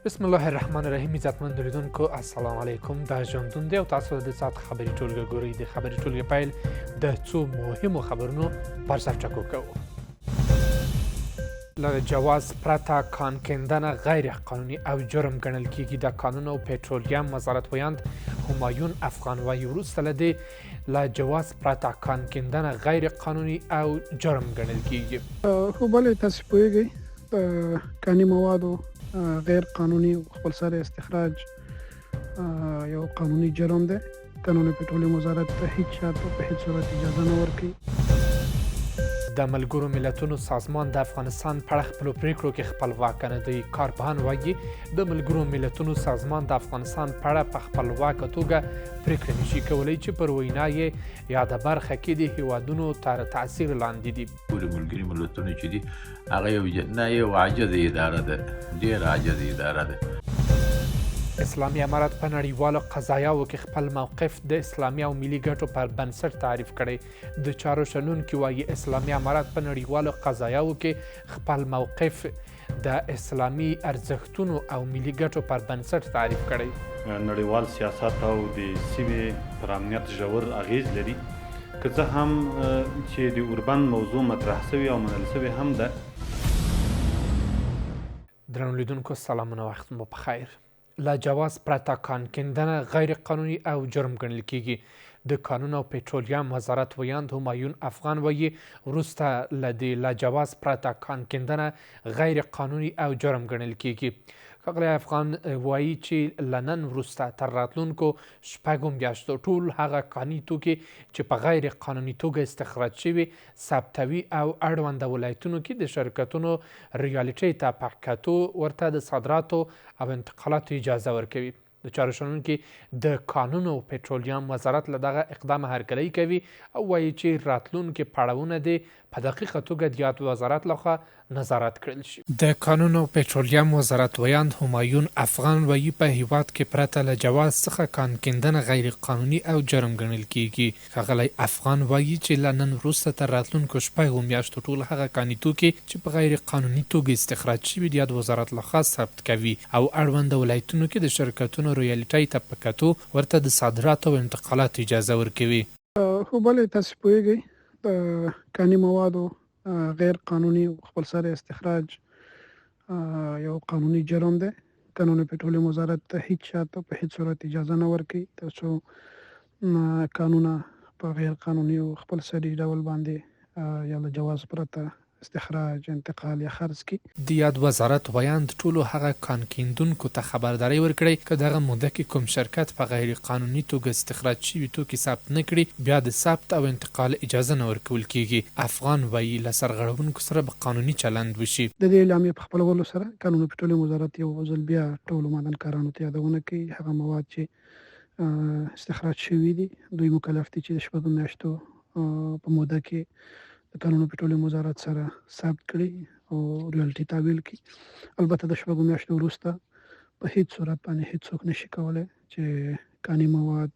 بسم الله الرحمن الرحیم. عزتمند لیدونکو السلام علیکم. دا ژوندون دی او تاسو د ساعت خبري ټولګه ګورئ. د خبري ټولګې پیل د څو مهمو خبرونو پر سر ټکو کوو. له جواز پرته کان کیندنه غیر قانوني او جرم ګڼل کیږي. د کانون او پټرولیم وزارت ویاند همایون افغان وایي وروسته له دې له جواز پرته کان کیندنه غیر قانوني او جرم ګڼل کیږي. خو بلې تاسو پوهیږئ د کاني موادو غیر قانوني خپلسر استخراج یو قانوني جرم دی. قانون پټرولیم وزارت ته هیڅ چا ته په هیڅ صورت اجازه نه ورکوي. د ملګرو ملتونو سازمان د افغانستان په اړه خپلو پریکړو کې خپلواک نه دی. کارپوهان وایي د ملګرو ملتونو سازمان د افغانستان په اړه په خپلواکه توګه پریکړه نشي کولی چې پر وینا یې یاده برخه کې د هیوادونو تر تاثیر لاندې دي. ټول ملګري ملتونه چې دي هغه یو عاجزه اداره ده، ډېر عاجزه اداره ده. اسلامي امارت په نړیوالو قضایاو کې خپل موقف د اسلامي او ملي ګټو پر بنسټ تعریف کړی. د چارو شنونکي وایي اسلامي امارت په نړیوالو قضایاو کې خپل موقف د اسلامي ارزښتونو او ملي ګټو پر بنسټ تعریف کړی. نړیوال سیاست او د سیمې پر امنیت ژور اغیز لري، که څه هم چې د اوربند موضوع مطرح شوې او منل شوې هم ده. درنو لیدونکو سلامونه، وخت مو پخیر. له جواز پرته کان کیندنه غیر قانوني او جرم ګڼل کیږي. د کانون او پټرولیم وزارت ویاند همایون افغان وایي وروسته له دې له جواز پرته کان کیندنه غیر قانوني او جرم ګڼل کیږي. ښاغلی افغان وایي چې له نن وروسته تر راتلونکو شپږو میاشتو ټول هغه کاني توکي چې په غیر قانوني توګه استخراج شوي ثبتوي او اړونده ولایتونو کې د شرکتونو ریالټۍ ته په کتو ورته د صادراتو او انتقالاتو اجازه ورکوي. د چارو شنونکي د کانون او پټرولیم وزارت له دغه اقدام هرکلی کوي او وایي چې راتلونکي پړاوونه دې په دقیقه توګه د یاد وزارت لخوا نظارت کړل شي. د کانون او پټرولیم وزارت ویاند همایون افغان وایي په هیواد کې پرته له جواز څخه کان کیندنه غیر قانوني او جرم ګڼل کیږي. ښاغلی افغان وایي چې له نن وروسته تر راتلونکو شپږو میاشتو ټول هغه کاني توکي چې په غیر قانوني توګه استخراج شوي د یاد وزارت لخوا ثبت کوي او اړونده ولایتونو کې د شرکتونو ریالټۍ ته په کتو ورته د صادراتو او انتقالاتو اجازه ورکوي. خو بلې تاسو پوهیږئ د کاني موادو غیر قانوني خپلسر استخراج یو قانوني جرم دی. قانون پټرولیم وزارت ته هیڅ چا ته په هیڅ صورت اجازه نه ورکوي تر څو کانونه په غیر قانوني او خپلسري ډول باندې یا له جواز پرته استخراج، انتقال یا خرڅ کی. د یاد وزارت ویاند ټولو هغه کان کیندونکو ته خبرداری ورکړی که دغه موده کې کوم شرکت په غیر قانوني توګه استخراج شوي توکي ثبت نه کړي بیا د ثبت او انتقال اجازه نه ورکول کیږي. افغان وایي له سرغړونکو سره به قانوني چلند وشي. د دې اعلامیې په خپلولو سره قانون پټرولیم وزارت یو ځل بیا ټولو معدنکارانو ته یادونه کوي هغه مواد چې استخراج شوي دي دوی مکلف دي چې د شپږو میاشتو په موده کې د قانون پټرولیم وزارت سره ثبت کړي او ریالټي تحویل کړي. البته د شپږو میاشتو وروسته په هیڅ صورت باندې هیڅوک نشي کولی چې کاني مواد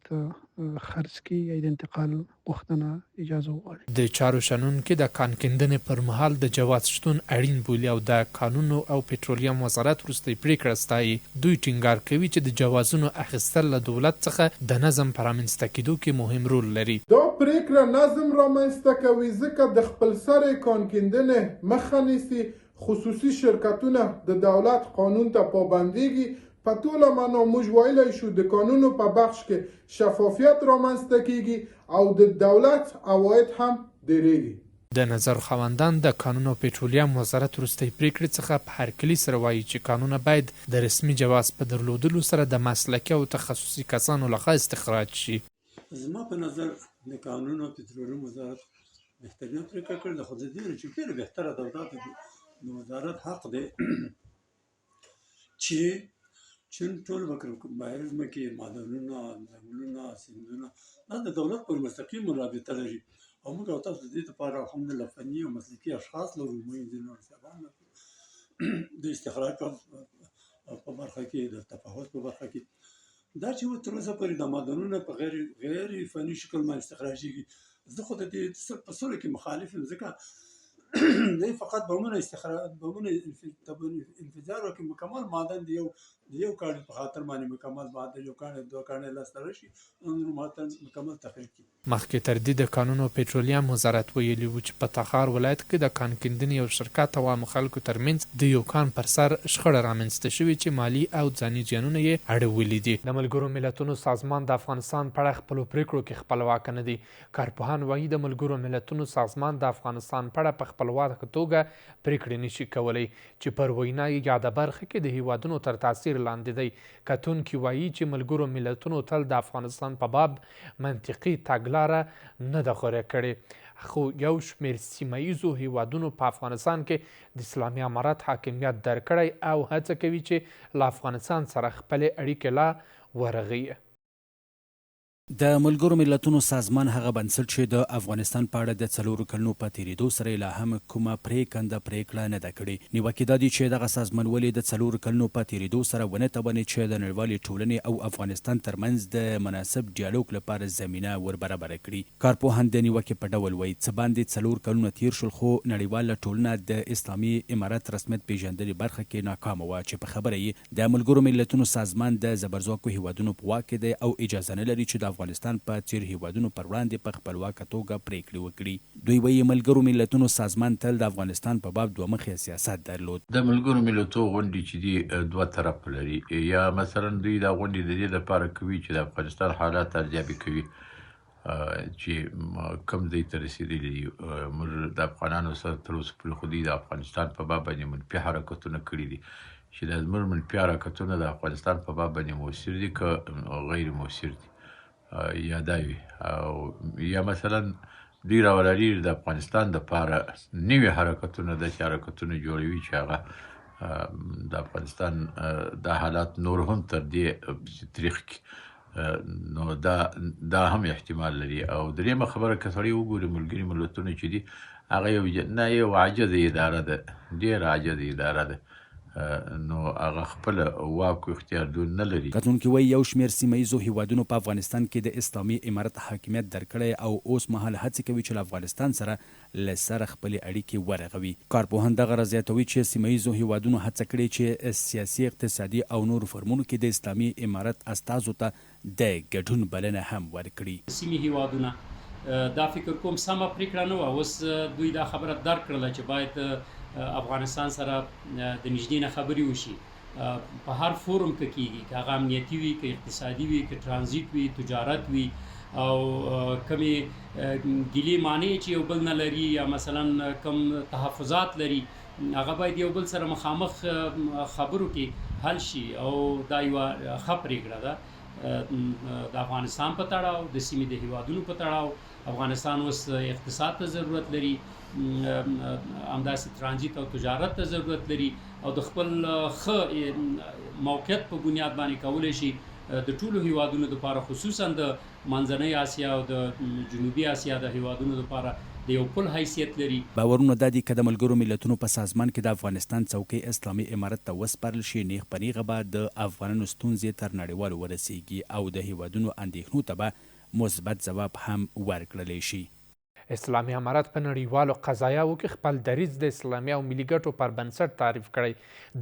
خرڅ کړي یا د انتقال غوښتنه اجازه وغواړي. د چارو شنونکي د کان کیندنې پر مهال د جواز شتون اړین بولي او د کانونو او پټرولیم وزارت وروستۍ پریکړه ستایي. دوی ټینګار کوي چې د جوازونو اخیستل له دولت څخه د نظم په رامنځته کېدو کې مهم رول لري. دا پریکړه نظم رامنځته کوي ځکه د خپلسرې کان کیندنې مخه نیسي. خصوصي شرکتونه د دولت قانون ته پابندیږي. په ټوله معنا موږ ویلی شو د قانونو په بخش کې شفافیت رامنځته کیږي او د دولت عواید هم ډیریږي. د نظر خواندان د کانون او پټرولیم وزارت وروستۍ پریکړې څخه په هرکلي سره وایي چې کانونه باید د رسمي جواز په درلودلو سره د مسلکي او تخصصي کسانو لخوا استخراج شي. زما په نظر د کانون او پټرولیم وزارت بهترینه پریکړه کړې ده، خو د دې چې ډېره بهتره ده د وزارت حق دی چې چون ټول بهر ځمکې، معدنونه، ځنګلونه، سیندونه دا د دولت پر مستقیم رابطه لري او موږ او تاسو د دې لپاره الحمدلله فني او مسلکي اشخاص لرو. موږ انجینر صاحبان لرو د استخراج په برخه کې، د تفاوت په برخه کې. دا چې تر اوسه پورې د معدنونه په غیر فني شکل باندې استخراجېږي، زه خو د دې په سوله کې مخالف یم ځکه دی فقط بمونه انفجار وکړي، مکمل معدن دی یو د یو کاڼي په خاطر باندې مکمل باندې یو کاڼي دوه کاڼي لاسته راشي نو ماته مکمل تخریب کړي. مخکې تر دې د کانونو او پټرولیم وزارت ویلي و چې په تخار ولایت کې د کان کیندنې یو شرکت او عامو خلکو ترمنځ د یو کان پر سر شخړه رامنځته شوې چې مالي او ځاني زیانونه یې اړولي دي. د ملګرو ملتونو سازمان د افغانستان په اړه خپلو پریکړو کې خپلواک نه دي. کارپوهان وایي د ملګرو ملتونو سازمان د افغانستان په اړه په خپلواکه توګه پریکړې نشي کولی چې پر وینا یې یاده برخه کې د هیوادونو تر تاثیر لاندې دی. کتونکي وایي چې ملګرو ملتونو تل د افغانستان په باب منطقي تګلاره نه ده غوره کړې، خو یو شمېر سیمه ییزو هیوادونو په افغانستان کې د اسلامي امارت حاکمیت درکړی او هڅه کوي چې له افغانستان سره خپلې اړیکې لا ورغوي. د ملګرو ملتونو سازمان هغه بنسټ چې د افغانستان په اړه د 4 کلونو په تیریدو سره لا هم کومه پریکړه نه ده کړې. نیوکه دا دي چې دغه سازمان ولې د 4 کلونو په تیریدو سره ونه تواني چې د نړیوالې ټولنې او افغانستان ترمنځ د مناسب ډیالوګ لپاره زمینه وربرابره کړي. کارپوهان د نیوکې په ډول وایي څه باندې 4 کلونه تیر شول خو نړیواله ټولنه د اسلامي امارت رسمیت پیژندنې برخه کې ناکامه وه چې په خبره یې د ملګرو ملتونو سازمان د زبرځواکو هیوادونو په واک دی او اجازه نه لري چې د افغانستان په څیر هیوادونو پر وړاندې په خپلواکه توګه پریکړې وکړي. دوی وایي ملګرو ملتونو سازمان تل د افغانستان په باب دوه مخی سیاست درلود. د ملګرو ملتونو غونډې چې دي دوه طرف لري، یا مثلا دوی دا غونډې د دې لپاره کوي چې د افغانستان حالات ارزیابي کوي چې کوم ځای ته رسېدلي دي. موږ د افغانانو سره تر اوسه پورې خو دوی د افغانستان په باب باندې منفي حرکتونه کړي دي چې د زموږ منفي حرکتونه د افغانستان په باب باندې مؤثر دي که غیر مؤثر دي یا دا وي، او یا مثلا دوی راولري د افغانستان دپاره نوي حرکتونه داسې حرکتونه جوړوي چې هغه د افغانستان دا حالات نور هم تر دې تریخ کړي، نو دا هم احتمال لري. او درېیمه خبره که سړی وګوري ملګري ملتونه چې دي هغه یو عاجزه اداره ده، ډېره عاجزه اداره ده، نو هغه خپل واک او اختیار دون نه لري. کتونکي وایي یو شمېر سیمه ییزو هیوادونو په افغانستان کې د اسلامي امارت حاکمیت درکړی او اوس مهال هڅې کوي چې له افغانستان سره له سره خپلې اړیکې ورغوي. کارپوهان دغه زیاتوي چې سیمه ییزو هیوادونو هڅه کړې چې سیاسي، اقتصادي او نورو فرمونو کې د اسلامي امارت استازو ته د ګډون بلنه هم ورکړي. سیمې هیوادونه دا فکر کوم سمه پریکړه نه وه. اوس دوی دا خبره درک کړله چې باید افغانستان سره د نږدې نه خبرې وشي په هر فورم کې کېږي، که هغه امنیتي وي، که اقتصادي وي، که ترانزیت وي، تجارت وي، او کمې ګیلې معنی چې یو بل نه لري یا مثلا کم تحفظات لري هغه باید یو بل سره مخامخ خبرو کې حل شي. او دا یوه ښه پرېکړه ده د افغانستان په تړاو، د سیمې د هیوادونو په تړاو. افغانستان اوس اقتصاد ته ضرورت لري، همداسې ترانزیت او تجارت ته ضرورت لري، او د خپل ښه موقعیت په بنیاد باندې کولی شي د ټولو هیوادونو لپاره، خصوصا د منځنۍ اسیا او د جنوبي اسیا د هیوادونو لپاره د یو پل حیثیت لري. باورونه دا دي که د ملګرو ملتونو په سازمان کې د افغانستان څوکۍ اسلامي امارت ته وسپارل شي، نیغ په نیغه به د افغانانو ستونزې تر نړیوالو ورسیږي او د هیوادونو اندېښنو ته به مثبت ځواب هم ورکړلی شي. اسلامي امارت په نړیوالو قضایاو کې خپل دریځ د اسلامي او ملي ګټو پر بنسټ تعریف کړی.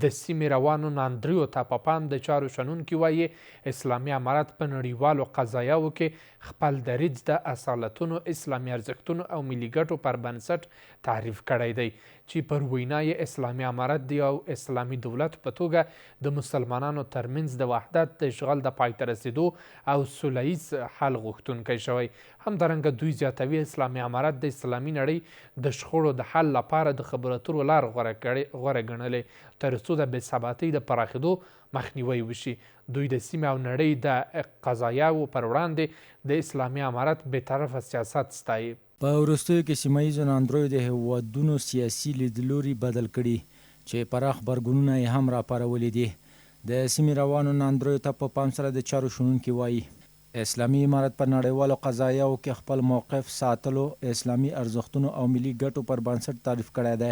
د سیمې روانو ناندریو ته په پام د چارو شنونکي وایي اسلامي امارت په نړیوالو قضایاو کې خپل دریځ د اصالتونو، اسلامي ارزښتونو او ملي ګټو پر بنسټ تعریف کړی دی چې پر وینا یې اسلامي امارت د یو اسلامي دولت په توګه د مسلمانانو ترمنځ د وحدت، د اشغال د پای ته رسېدو او سوله ییز حل غوښتونکی شوی. همدارنګه دوی زیاتوي اسلامي امارت د اسلامي نړۍ د شخړو د حل لپاره د خبرو اترو لار غوره ګڼلې تر څو د بې ثباتۍ د پراخېدو مخنیوی وشي. دوی د سیمې او نړۍ د قضایاو پر وړاندې د اسلامي امارت بېطرفه سیاست ستایي. په وروستیو کې سیمه ییزو ناندریو د هیوادونو سیاسي لیدلوري بدل کړي چې پراخ غبرګونونه یې هم راپارولي دي. د سیمې روانو ناندریو ته په پام سره د چارو شنونکي وایي اسلامي امارت په نړیوالو قضایاو کې خپل موقف ساتلو، اسلامي ارزښتونو او ملي ګټو پر بنسټ تعریف کړی دی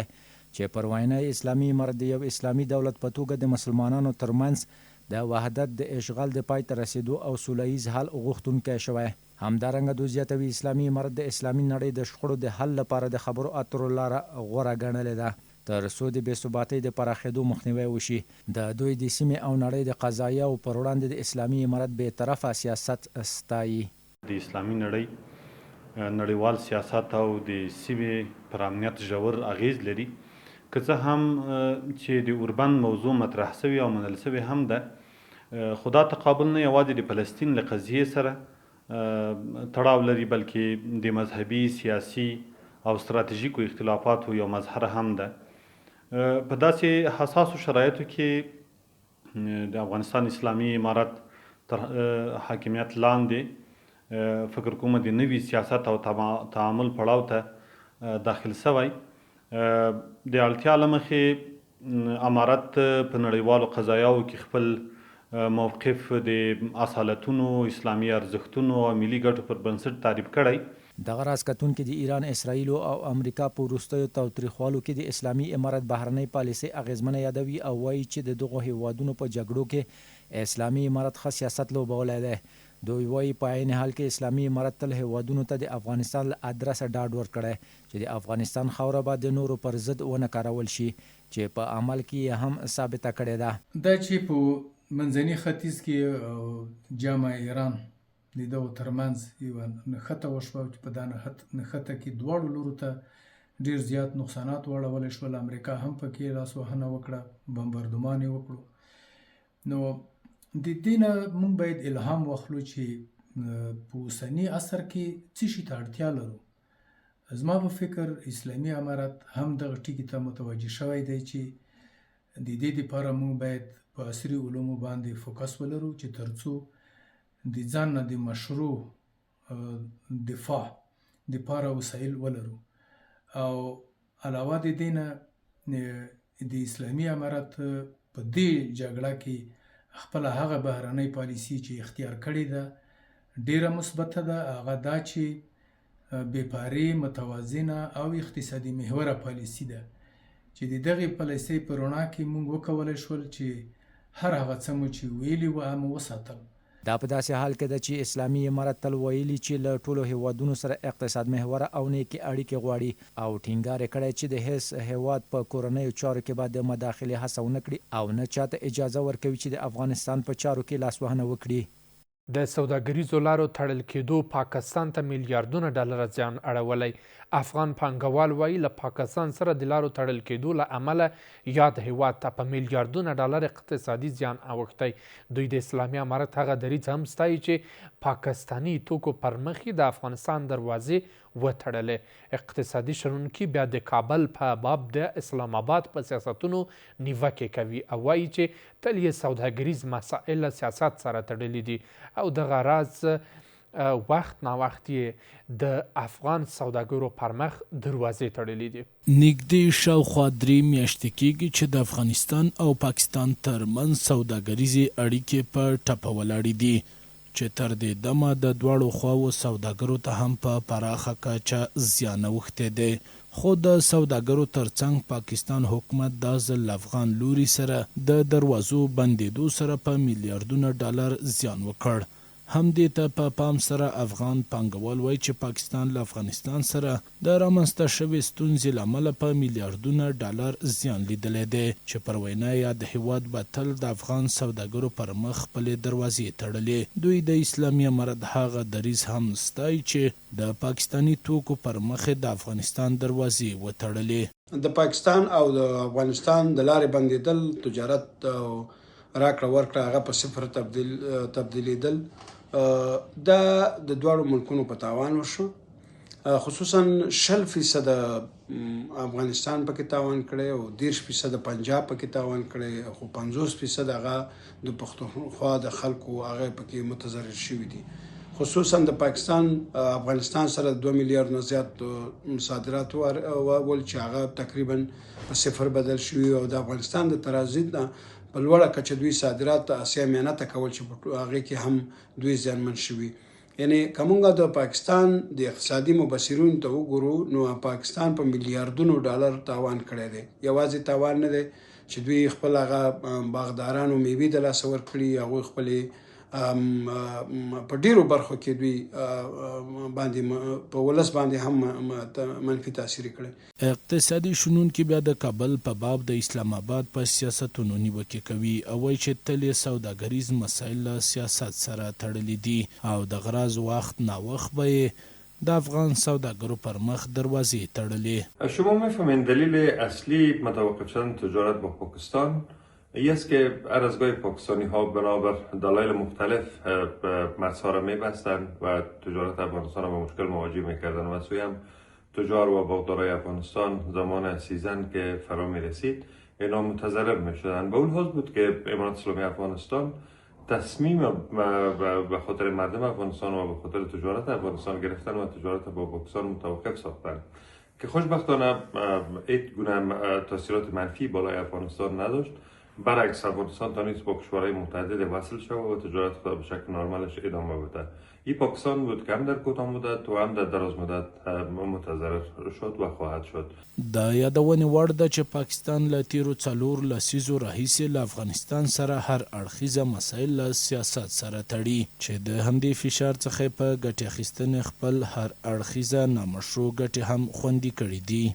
چې پر وینا اسلامي امارت د یو اسلامي دولت په توګه د مسلمانانو ترمنځ د وحدت، د اشغال د پای ته رسېدو او سوله ییز حل غوښتونکی شوی. همدارنګه دوی زیاتوي اسلامي امارت د اسلامي نړۍ د شخړو د حل لپاره د خبرو اترو لاره غوره ګڼلې ده تر څو د بې ثباتۍ د پراخېدو مخنیوی وشي. د دوی د سیمې او نړۍ د قضایاو پر وړاندې د اسلامي امارت بې طرفه سیاست ستایي. د اسلامي نړیوال سیاست او د سیمې پر امنیت ژور اغیز لري. که څه هم چې د اوربند موضوع مطرح سوي او منل سوي هم ده، خو دا تقابل نه یوازې د فلسطین له قضیې سره تړاو لري، بلکې د مذهبي، سیاسي او ستراتیژیکو اختلافاتو یو مظهر هم ده. په داسې حساسو شرایطو کې د افغانستان اسلامي امارت تر حاکمیت لاندې فکر کوم د نوي سیاست او تعامل پړاو ته داخل سوی. د اړتیا له مخې امارت په نړیوالو قضایاو کې خپل موقف د اصالتونو، اسلامي ارزښتونو او ملي ګټو پر بنسټ تعریف کړی. دغه راز کتونکي د ایران، اسرائیل او امریکا په وروستیو تاوتریخوالو کې د اسلامي امارت بهرنۍ پالیسۍ اغیزمنه یادوي او وایي چې د دغو هیوادونو په جګړو کې اسلامي امارت ښه سیاست لوبولی دی. دوی وایي په عین حال کې اسلامي امارت تل هیوادونو ته د افغانستان له ادرسه ډاډ ورکړی چې د افغانستان خاوره به د نورو پر ضد ونه کارول شي، چې په عمل کې هم ثابته کړې ده. دا چې په منځني ختیځ کې جامع ایران د دغو ترمنځ یوه نښته وشوه چې په دا نښته کې دواړو لورو ته ډېر زیات نقصانات واړولی شول. امریکا هم پکې لاسوهنه وکړه، بمبردمان یې وکړو. نو د دې نه موږ باید الهام واخلو چې په اوسني عصر کې څه شي ته اړتیا لرو. زما په فکر اسلامي امارت هم دغه ټکي ته متوجه شوی دی چې د دې دپاره موږ باید په عصري علومو باندې فوکس ولرو چې ترڅو د ځان نه د مشروع دفاع دپاره وسایل ولرو. او علاوه د دې نه د اسلامي امارت په دې جګړه کې خپله هغه بهرنۍ پالیسي چې اختیار کړې ده ډیره مثبته ده. هغه دا چې بېپارې، متوازنه او اقتصادي محوره پالیسي ده چې د دغې پالیسۍ په رڼا کې موږ وکولی شول چې هر هغه څه مو چې ویلي وو هم وساتل. دا په داسې حال کې ده چې اسلامي امارت تل ویلي چې له ټولو هیوادونو سره اقتصاد محوره او نیکې اړیکې غواړي او ټینګار یې کړی چې د هیڅ هیواد په کورنیو چارو کې به د مداخلې هڅه ونه کړي او نه چاته اجازه ورکوي چې د افغانستان په چارو کې لاسوهنه وکړي. د سوداګریزو لارو تړل کېدو پاکستان ته میلیارډونه ډالر زیان اړولی. افغان پانګوال وایي له پاکستان سره د لارو تړل کېدو له امله یاد هیواد ته په میلیارډونه ډالر اقتصادي زیان اوښتی. دوی د اسلامي امارت هغه دریځ هم ستایي چې پاکستاني توکو پر مخ د افغانستان دروازې وتړلې. اقتصادي شنونکي بیا د کابل په باب د اسلام آباد په سیاستونو نیوکې کوي او وایي چې تل یې سوداګریز مسایل له سیاست سره تړلي دي او دغه راز وخت نا وخت یې د افغان سوداګرو پر مخ دروازې تړلې دي. نږدې شاوخوا 3 میاشتې کېږي چې د افغانستان او پاکستان ترمنځ سوداګریزې اړیکې په ټپه ولاړې دي چې تر دې دمه د دواړو خواو سوداګرو ته هم په پراخه کچه زیان اوښتی دی. خو د سوداګرو ترڅنګ پاکستان حکومت دا ځل افغان لوري سره د دروازو بندېدو سره په میلیارډونه ډالر زیان وکړ. همدې ته په پام سره افغان پانګوال وایي چې پاکستان له افغانستان سره د رامنځته شوې ستونزې له امله په میلیارډونه ډالر زیان لیدلی دی چې پر وینا یاد هیواد به تل د افغان سوداګرو پر مخ خپلې دروازې تړلې. دوی د اسلامي امارت هغه دریځ هم ستایي چې د پاکستاني توکو پر مخ د افغانستان دروازې وتړلې. د پاکستان او د افغانستان د لارې بندېدل، تجارت او راکړه ورکړه هغه په صفر تبدیلیدل دا د دواړو ملکونو په تاوان وشو. خصوصا 60% افغانستان پکې تاوان کړی او 30% پنجاب پکې تاوان کړی، خو 50% هغه د پښتونخوا د خلکو هغه پکې متضرر شوي دي. خصوصا د پاکستان افغانستان سره 2 میلیارډ نه زیات صادرات ول چې هغه تقریبا په صفر بدل شوي او د افغانستان د ترانزیت نه په لوړه کچه دوی صادرات اسیا میانه ته کول چې په هغه کې هم دوی زیانمن شوي. یعنی که موږ د پاکستان د اقتصادي مبصرینو ته وګورو نو پاکستان په میلیارډونو ډالر تاوان کړی دی. یوازې تاوان نه دی چې دوی خپل هغه باغدارانو میوې د لاسه ورکړي، هغوی خپلې په ډیرو برخو کې دوی باندې په ولس باندې هم منفي تاثیر کړی. اقتصادي شنونکي بیا د کابل په باب د اسلام آباد په سیاستونو نیوکې کوي او وایي چې تل یې سوداګریز مسایل له سیاست سره تړلي دي او د غراض وخت ناوخت به د افغان سوداگرو پر مخ دروازې تړلې. شما میفهمین دلیل اصلی متوقف شدن تجارت با پاکستان این است که هر از گاهی پاکستانی ها بنابر دلایل مختلف مرزها را میبستند و تجارت افغانستان را با مشکل مواجه میکردند و سوی هم تجار و باغدارای افغانستان زمان سیزن که فرا میرسید اینا متضرر میشدند. به اون حال بود که امارات اسلامی افغانستان تصمیم به خاطر مردم افغانستان و به خاطر تجارت افغانستان گرفتن و تجارت با پاکستان متوقف ساختن که خوشبختانه هیچ گونه تاثیرات منفی بالای افغانستان نداشت. برعکس افغانستان تانست با کشورهای متعدد وصل شود و تجارت خود به شکل نرمالش ادامه بده. این پاکستان بود که هم در کوتاه مدت و هم در دراز مدت متضرر شد و خواهد شد. د یادونې وړ ده چې پاکستان له تیرو 4 لسیزو راهیسې له افغانستان سره هر اړخیزه مسایل له سیاست سره تړي چې د همدې فشار څخه په ګټې اخیستنې خپل هر اړخیزه نامشروع ګټې هم خوندي کړي دي.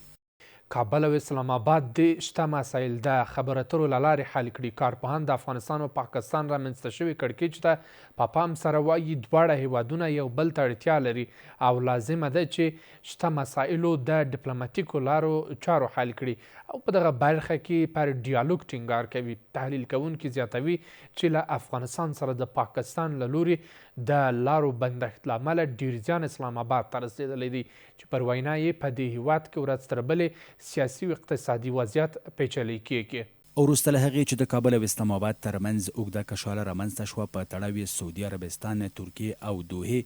کابل او اسلام آباد د شته مسایل د خبرو اترو له لارې حل کړي. کارپوهان د افغانستان او پاکستان رامنځته شوې کړکېچ ته په پام سره وایي دواړه هیوادونه یو بل ته اړتیا لري او لازمه ده چې شته مسایلو د ډیپلوماتیکو لارو چارو حل کړي او په دغه برخه کې پر ډیالوګ ټینګار کوي. تحلیل کوونکي زیاتوي چې له افغانستان سره د پاکستان له لوري د لارو بندښت له امله ډېر زیان اسلام آباد ته رسېدلی دی چې پر وینا یې په دې هیواد کې ورځ تر بلې سیاسي او اقتصادي وضعیت پیچلی کیږي. وروسته له هغې چې د کابل او اسلام آباد ترمنځ اوږده کشاله رامنځته شوه په تړاو یې سعودي عربستان، ترکیې او دوحې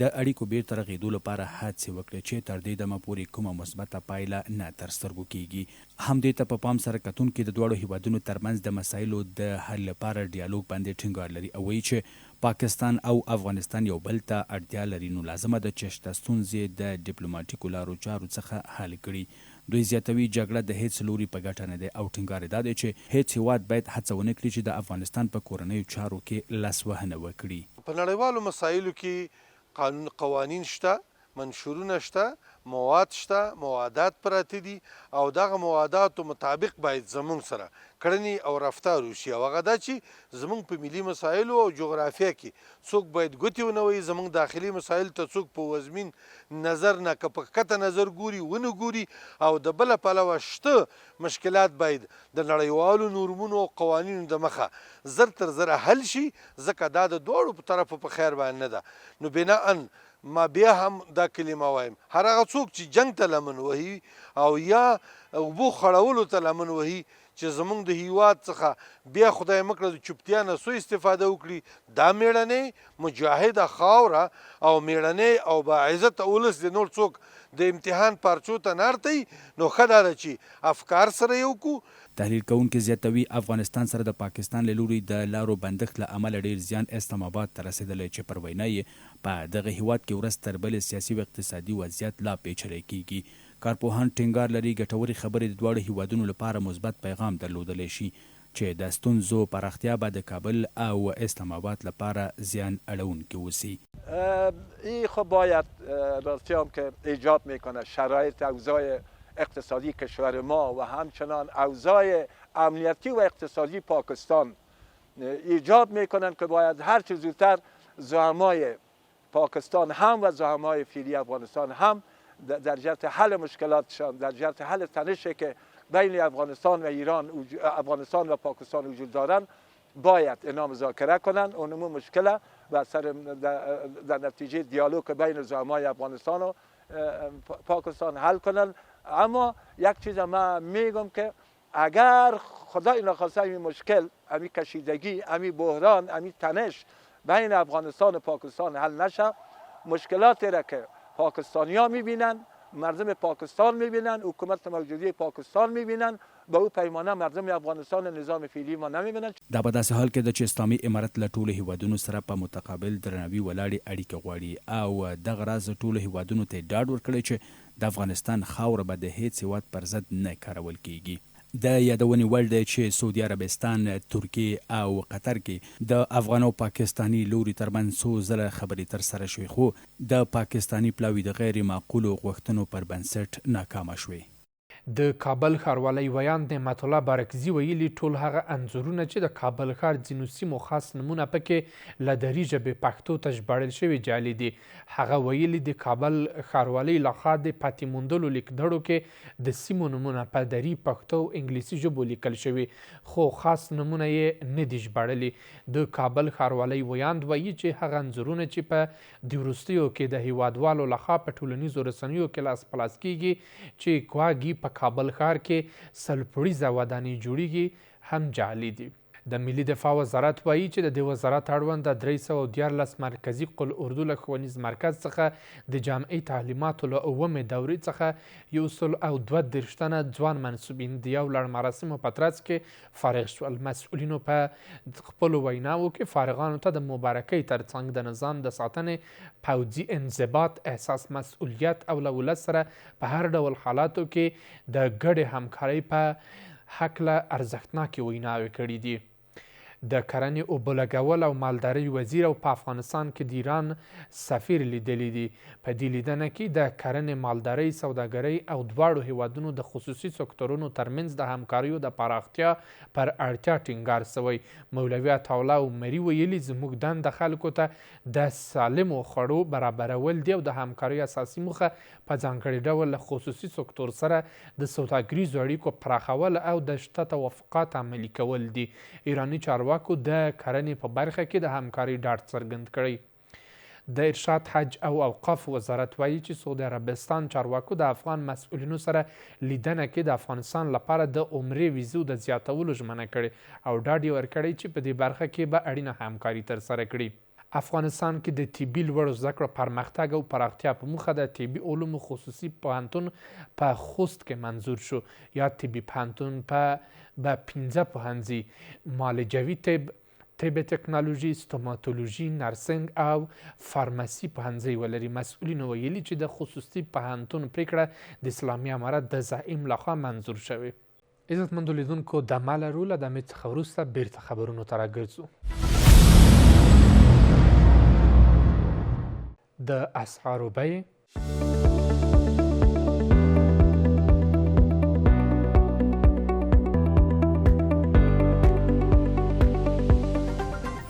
د اړیکو بیرته رغېدو لپاره هڅې وکړې چې تر دې دمه پورې کومه مثبته پایله نه تر سترګو کیږي. همدې ته په پام سره کتونکي د دواړو هیوادونو ترمنځ د مسایلو د حل لپاره ډیالوګ باندې ټینګار لري او وایي چې پاکستان او افغانستان یو بل ته اړتیا لري نو لازمه ده چې شته ستونزې د ډیپلوماټیکو لارو چارو څخه حل کړي. دوی زیاتوي جګړه د هیڅ لوري په ګټه نه دی او ټینګار دا دی چې هیڅ هیواد باید هڅه ونه کړي چې د افغانستان په کورنیو چارو کې لاسوهنه وکړي. په نړیوالو مسایلو کې قوانین شته، منشورونه شته، مواد شته، موادات پراته دي او دغه مواداتو مطابق باید زمونږ سره کړنې او رفتار وشي او هغه دا چې زمونږ په ملي مسایلو او جغرافیه کې څوک باید ګوتې ونه وهي. زمونږ داخلي مسایل ته څوک په وزمین نظر نه که په ښکته نظر ګوري ونه ګوري او د بله پلوه شته مشکلات باید د نړیوالو نورمونو او قوانینو د مخه زر تر زره حل شي ځکه دا د دواړو په طرفو په خیر باندې نه ده. نو بناءً ما بیا هم دا کلمه وایم هر هغه څوک چې جنگ ته لمن وهي او یا اوبو خړولو ته لمن وهي چې زمونږ د هیواد څخه بیا خدای مکړه د چوپتیا نه سوء استفاده وکړي دا میړنۍ مجاهده خاوره او میړنۍ او باعزته ولس د نور څوک د امتحان پارچو ته نارتئ نو ښه دا ده چې افکار سره یو کو. تحلیل کوونکي زیاتوي افغانستان سره د پاکستان له لوري د لارو بندښت له امله ډیر زیان اسلام آباد ته رسېدلی چې پر وینا یې په دغه هیواد کې ورځ تر بلې سیاسي او اقتصادي وضعیت لا پیچلی کیږي. کارپوهان ټینګار لري ګټورې خبرې د دواړو هیوادونو لپاره مثبت پیغام درلودلی شي چې د ستونزو پراختیا به د کابل او اسلام آباد لپاره زیان اړونکې وسی. این خب باید راستی که ایجاد میکنه شرایط اوضاع اقتصادی کشور ما و همچنان اوضاع امنیتی و اقتصادی پاکستان ایجاد میکنن که باید هر چه زودتر زعمای پاکستان هم و زعمای فعلی افغانستان هم در جهت حل مشکلاتشان، در جهت حل تنشی که بین افغانستان و ایران، افغانستان و پاکستان وجود دارند باید اینا مذاکره کنن اونمو مشکله و سر در نتیجه دیالوگ بین زعمای افغانستان و پاکستان حل کنن. اما یک چیز ما میگم که اگر خدا نخواسته این مشکل، امی کشیدگی، امی بحران، امی تنش بین افغانستان و پاکستان حل نشه، مشکلاتی را که پاکستانی‌ها می‌بینن، مردم پاکستان می‌بینن، حکومت موجودی پاکستان می‌بینن، به او پیمانه مردم افغانستان نظام فعلی ما نمی‌بینن. دا په داسې حال کې ده چې اسلامي امارت له ټولو هیوادونو سره په متقابل درناوي ولاړې اړیکې غواړي او دغه راز ټولو هیوادونو ته ډاډ ورکړی چې د افغانستان خاوره به د هیڅ هیواد پر ضد نه کارول کیږي. د یادونې وړ دی چې سعودي عربستان، ترکیې او قطر کې د افغان او پاکستاني لوري ترمنځ څو ځله خبرې ترسره شوې، خو د پاکستاني پلاوي د غیر معقولو غوښتنو پر بنسټ ناکامه شوې. د کابل ښاروالۍ ویاند نعمت الله بارکزي ویلي ټول هغه انځورونه چې د کابل ښار ځینو سیمو خاص نومونه پکې له دري ژبې پښتو ته ژباړل شوي جعلي دي. هغه ویلي د کابل ښاروالۍ لخوا د پاتې موندلو لیکدړو کې د سیمو نومونه په دري، پښتو او انګلیسي ژبو لیکل شوي، خو خاص نومونه یې نه دي ژباړلي. د کابل ښاروالۍ ویاند وایي چې هغه انځورونه چې په د وروستیو کې د هیوادوالو لخوا په ټولنیزو رسنیو کې لاس په لاس کیږي چې ګواګي په کابل ښار کې سلپوړیزه ودانۍ جوړیږي هم جعلي دي. د ملي دفاع وزارت وایي چې د دې وزارت اړوند د 314 مرکزي قل اردو له ښوونیز مرکز څخه د جامعي تعلیماتو له 9مې دورې څخه 132 تنه ځوان منصوبین د یو لړ مراسمو په ترڅ کې فارغ شول. مسؤلینو په خپلو ویناوو کې فارغانو ته د مبارکۍ ترڅنګ د نظام د ساتنې پوځي انضباط، احساس مسؤلیت او له ولس سره په هر ډول حالاتو کې د ګډې همکارۍ په هکله ارزښتناکې ویناوې کړي دي. د کرنې، اوبه لګول او مالدارۍ وزیر او په افغانستان کې د ایران سفیر لیدلی دي. په دې لیدنه کې د کرنې، مالدارۍ، سوداګرۍ او دواړو هیوادونو د خصوصي سکتورونو ترمنځ د همکاریو د پراختیا پر اړتیا ټینګار شوی. مولوي عطاالله عمري ویلي زموږ دنده خلکو ته د سالمو خوړو برابرول دي او د همکاریو اساسي موخه په ځانګړي ډول له خصوصي سکتور سره د سوداګریزو اړیکو پراخول او د شته توافقات عملي کول دي. ایراني چارواکو د کرنې په برخه کې د همکارۍ ډاډ څرګند کړی. د ارشاد، حج او اوقاف وزارت وایي چې سعودي عربستان چارواکو د افغان مسؤلینو سره لیدنه کې د افغانستان لپاره د عمرې ویزو د زیاتولو ژمنه کړې او ډاډ یې ورکړی چې په دې برخه کې به اړینه همکاري ترسره کړي. افغانستان کې د طبي لوړو زده کړو پرمختګ او پراختیا په موخه د طبي علومو خصوصي پوهنتون په خوست کې منظور شو. یا طبي پوهنتون به 15 پوهنځي معالجوي طب تکنالوژي، ستوماتولوژي، نرسنګ او فارمسي پوهنځي ولري. مسؤلینو ویلي چې د خصوصي پوهنتون پریکړه د اسلامي امارت د زعیم لخوا منظور شوې. عزتمندو لیدونکو، دمه لرو. له دمې څخه وروسته بیرته خبرونو ته راګرځو. د اسعارو بیې.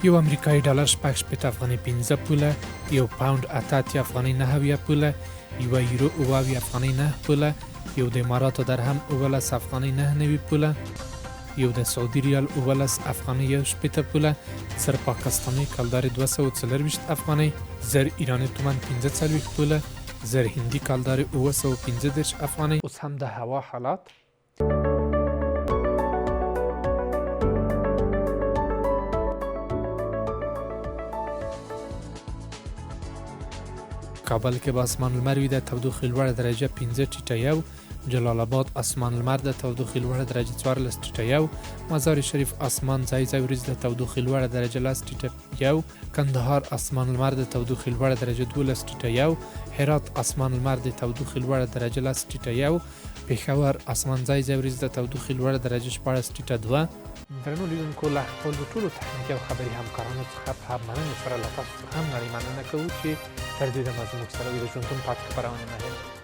یو امریکایي ډالر 6.8 افغانۍ 15 پوله، یو پاوند 88 افغانۍ 9 پوله، یو یورو 28 افغانۍ 9 پوله، یو د اماراتو درهم 18 افغانۍ 9 پوله، یو د سعودي ریال 18 افغانۍ 18 پوله، زر پاکستاني کلدار 240 افغانۍ، زر ایرانی تومان 45 پوله، زر هندي کلدار 915 افغانۍ. اوس هم د هوا حالات. کابل کې به اسمان لمر وي، د تودوخې لوړه درجه 15 ټیټه یو، جلال آباد اسمان لمر د تودوخې لوړه درجه 14 ټیټه یو، مزار شریف اسمان ځای ځای وریځ د تودوخې لوړه درجه 10 ټیټه یو، کندهار اسمان لمر د تودوخې لوړه درجه 12 ټیټه یو، هرات اسمان لمر د تودوخې لوړه درجه 10 ټیټه یو، پېښور اسمان ځای ځای وریځ د تودوخې لوړه درجه 14 ټیټه 2. درنو لیدونکو، له خپلو ټولو تخنیکي او خبري همکارانو څخه په مننې سره له تاسو څخه هم نړۍ مننه کوو چې تر دې دمه زموږ سره وي. د ژوندون پاتې خپرونې مهمه